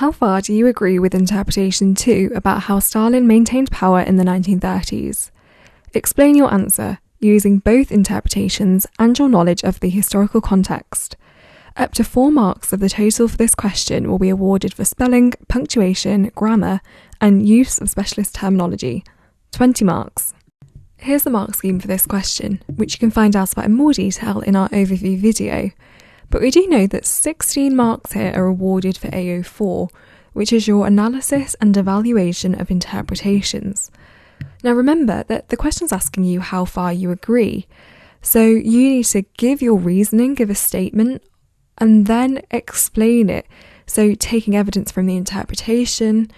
How far do you agree with interpretation 2 about how Stalin maintained power in the 1930s? Explain your answer using both interpretations and your knowledge of the historical context. Up to 4 marks of the total for this question will be awarded for spelling, punctuation, grammar, and use of specialist terminology. 20 marks. Here's the mark scheme for this question, which you can find out about in more detail in our overview video. But we do know that 16 marks here are awarded for AO4, which is your analysis and evaluation of interpretations. Now remember that the question's asking you how far you agree, so you need to give your reasoning, give a statement, and then explain it. So taking evidence from the interpretation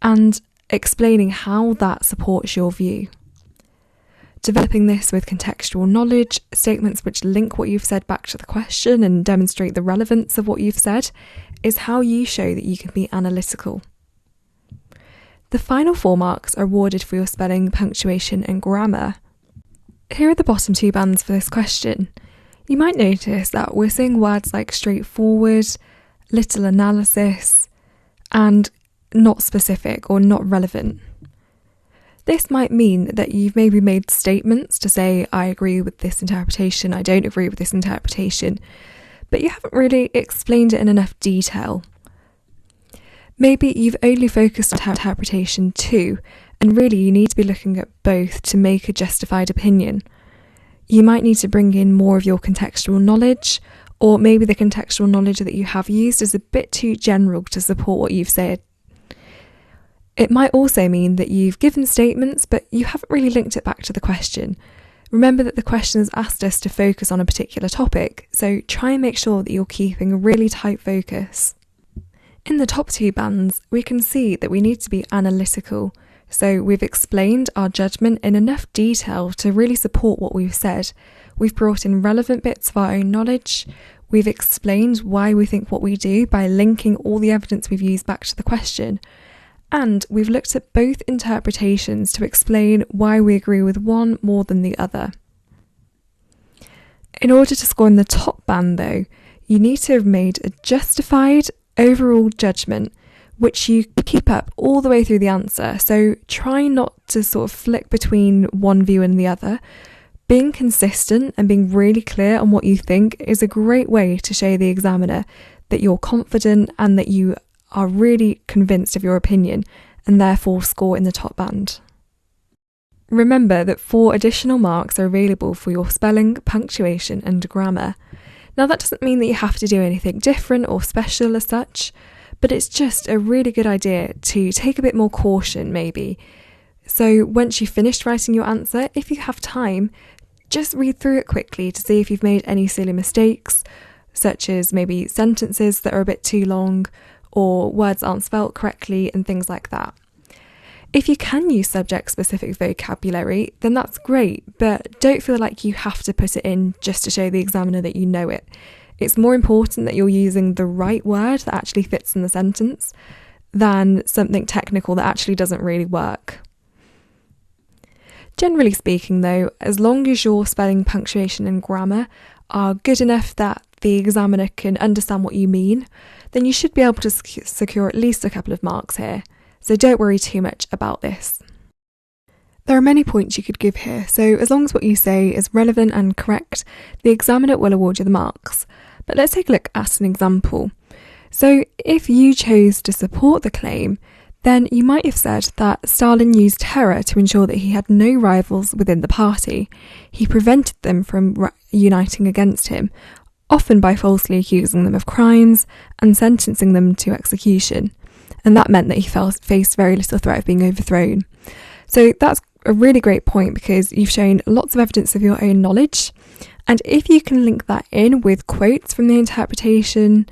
and explaining how that supports your view. Developing this with contextual knowledge, statements which link what you've said back to the question and demonstrate the relevance of what you've said, is how you show that you can be analytical. The final 4 marks are awarded for your spelling, punctuation and grammar. Here are the bottom 2 bands for this question. You might notice that we're seeing words like straightforward, little analysis, and not specific or not relevant. This might mean that you've maybe made statements to say, I agree with this interpretation, I don't agree with this interpretation, but you haven't really explained it in enough detail. Maybe you've only focused on interpretation 2, and really you need to be looking at both to make a justified opinion. You might need to bring in more of your contextual knowledge, or maybe the contextual knowledge that you have used is a bit too general to support what you've said. It might also mean that you've given statements, but you haven't really linked it back to the question. Remember that the question has asked us to focus on a particular topic, so try and make sure that you're keeping a really tight focus. In the top 2 bands, we can see that we need to be analytical, so we've explained our judgment in enough detail to really support what we've said. We've brought in relevant bits of our own knowledge, we've explained why we think what we do by linking all the evidence we've used back to the question, and we've looked at both interpretations to explain why we agree with one more than the other. In order to score in the top band though, you need to have made a justified overall judgment which you keep up all the way through the answer, so try not to sort of flick between one view and the other. Being consistent and being really clear on what you think is a great way to show the examiner that you're confident and that you are really convinced of your opinion and therefore score in the top band. Remember that 4 additional marks are available for your spelling, punctuation and grammar. Now that doesn't mean that you have to do anything different or special as such, but it's just a really good idea to take a bit more caution maybe. So once you've finished writing your answer, if you have time, just read through it quickly to see if you've made any silly mistakes, such as maybe sentences that are a bit too long, or words aren't spelt correctly and things like that. If you can use subject-specific vocabulary, then that's great, but don't feel like you have to put it in just to show the examiner that you know it. It's more important that you're using the right word that actually fits in the sentence than something technical that actually doesn't really work. Generally speaking though, as long as your spelling, punctuation and grammar are good enough that the examiner can understand what you mean, then you should be able to secure at least a couple of marks here, so don't worry too much about this. There are many points you could give here, so as long as what you say is relevant and correct, the examiner will award you the marks. But let's take a look at an example. So if you chose to support the claim, then you might have said that Stalin used terror to ensure that he had no rivals within the party. He prevented them from uniting against him, often by falsely accusing them of crimes and sentencing them to execution. And that meant that he faced very little threat of being overthrown. So that's a really great point because you've shown lots of evidence of your own knowledge. And if you can link that in with quotes from the interpretation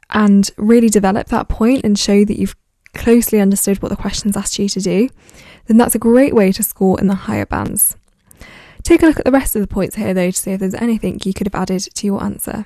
and really develop that point and show that you've closely understood what the questions asked you to do, then that's a great way to score in the higher bands. Take a look at the rest of the points here though to see if there's anything you could have added to your answer.